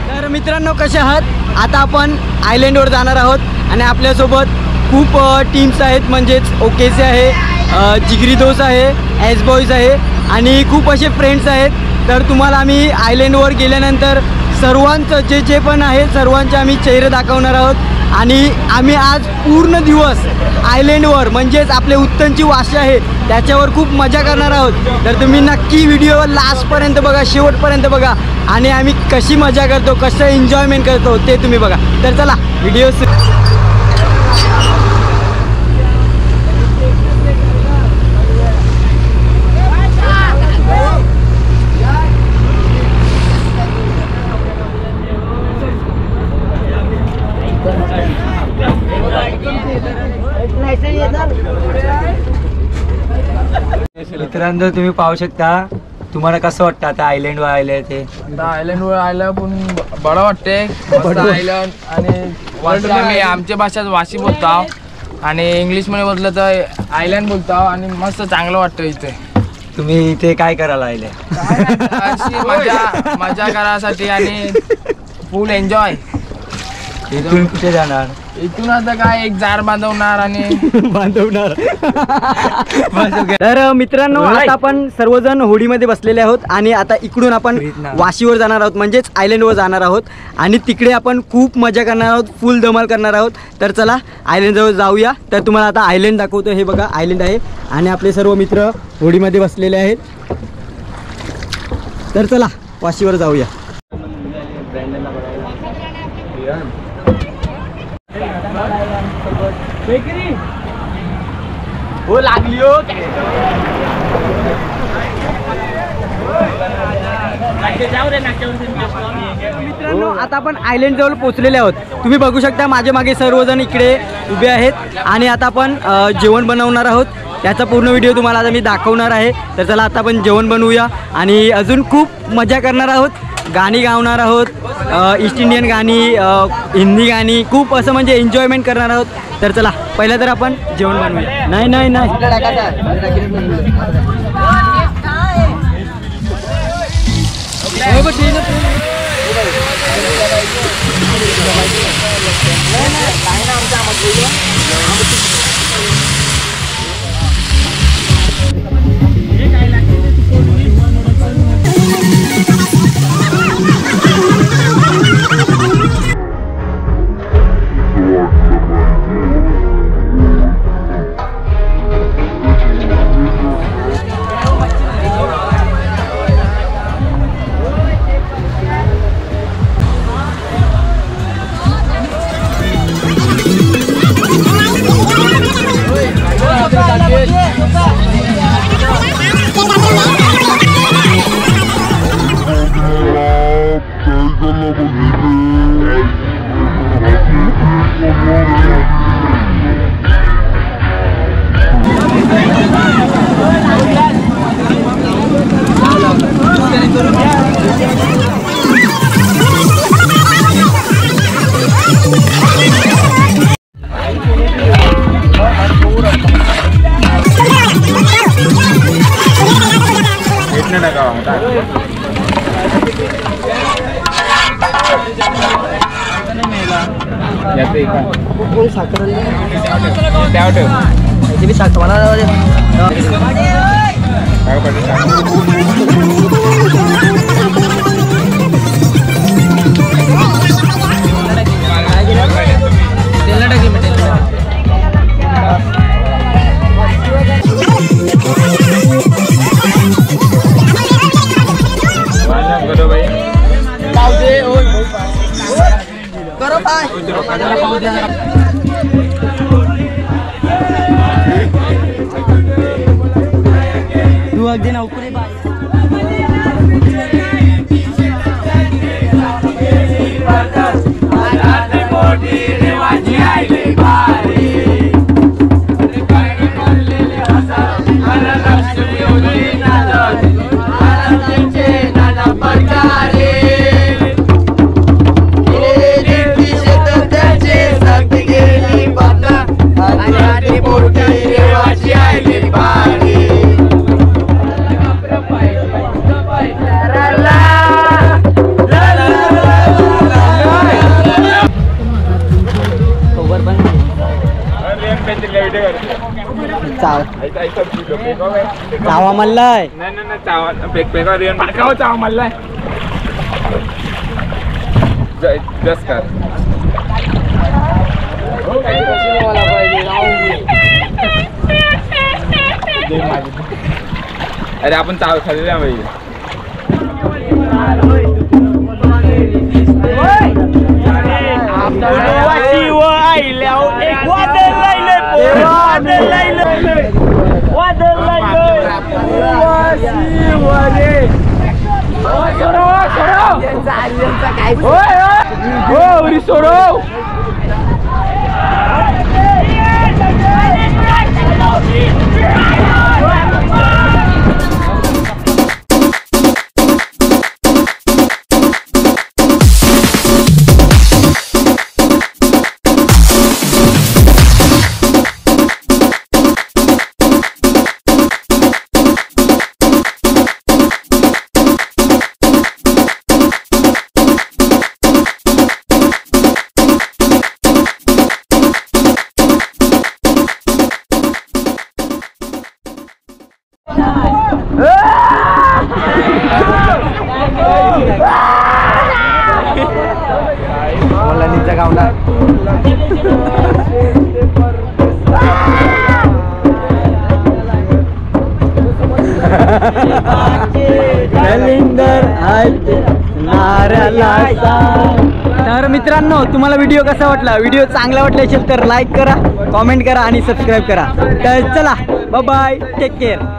तर मित्रांनो कसे आहात? आता आपण आयलंडवर जाणार आहोत आणि आपल्यासोबत खूप टीम्स आहेत, म्हणजेच ओकेसी आहे, जिगरी दोस्त आहे, एस बॉयज आहे आणि खूप असे फ्रेंड्स आहेत. तर तुम्हाला आम्ही आयलंडवर गेल्यानंतर सर्वांचं जे पण आहे सर्वांचे आम्ही चेहरे दाखवणार आहोत. आणि आम्ही आज पूर्ण दिवस आयलंडवर म्हणजेच आपले उत्तनची वाशी आहे त्याच्यावर खूप मजा करणार आहोत. तर तुम्ही नक्की व्हिडिओ लास्टपर्यंत बघा, शेवटपर्यंत बघा आणि आम्ही कशी मजा करतो, कसं एन्जॉयमेंट करतो ते तुम्ही बघा. तर चला व्हिडिओ मित्रांनो तुम्ही पाहू शकता. तुम्हाला कसं वाटतं आता आयलंडवर आले ते? आयलंडवर आयला पण बरं वाटते. आयलंड आणि आम्ही आमच्या भाषेत वाशी बोलतो आणि इंग्लिशमध्ये बोललं तर आयलंड बोलतो आणि मस्त चांगलं वाटतं इथे. तुम्ही इथे काय करायला आले? मजा करायसाठी आणि फुल एन्जॉय. इथून कुठे जाणार? इथून आता काय एक जार बांधवणार आणि बांधवणार. तर मित्रांनो आता आपण सर्वजण होडीमध्ये बसलेले आहोत आणि आता इकडून आपण वाशीवर जाणार आहोत, म्हणजेच आयलंडवर जाणार आहोत आणि तिकडे आपण खूप मजा करणार आहोत, फुल धमाल करणार आहोत. तर चला आयलंडजवळ जाऊया. तर तुम्हाला आता आयलंड दाखवतो. हे बघा आयलंड आहे आणि आपले सर्व मित्र होडीमध्ये बसलेले आहेत. तर चला वाशीवर जाऊया. हो लागली हो. मित्रांनो आता आपण आयलंड जवळ पोहोचलेले आहोत. तुम्ही बघू शकता माझ्या मागे सर्वजण इकडे उभे आहेत आणि आता आपण जेवण बनवणार आहोत. त्याचा पूर्ण व्हिडिओ तुम्हाला आता मी दाखवणार आहे. तर चला आता आपण जेवण बनवूया आणि अजून खूप मजा करणार आहोत, गाणी गावणार आहोत, ईस्ट इंडियन गाणी, हिंदी गाणी, खूप असं म्हणजे एन्जॉयमेंट करणार आहोत. तर चला पहिला तर आपण जेवण बनवूया. नाही नाही नाही तू अगदी नोकरी चावा मल्लाय चावा मल्लाय जस कर अरे आपण चाव खाली ना भाई तर मित्रांनो, तुम्हाला व्हिडिओ कसा वाटला? व्हिडिओ चांगला वाटला असेल तर लाईक करा, कमेंट करा आणि सबस्क्राईब करा. तर चला, बाय बाय, टेक केअर.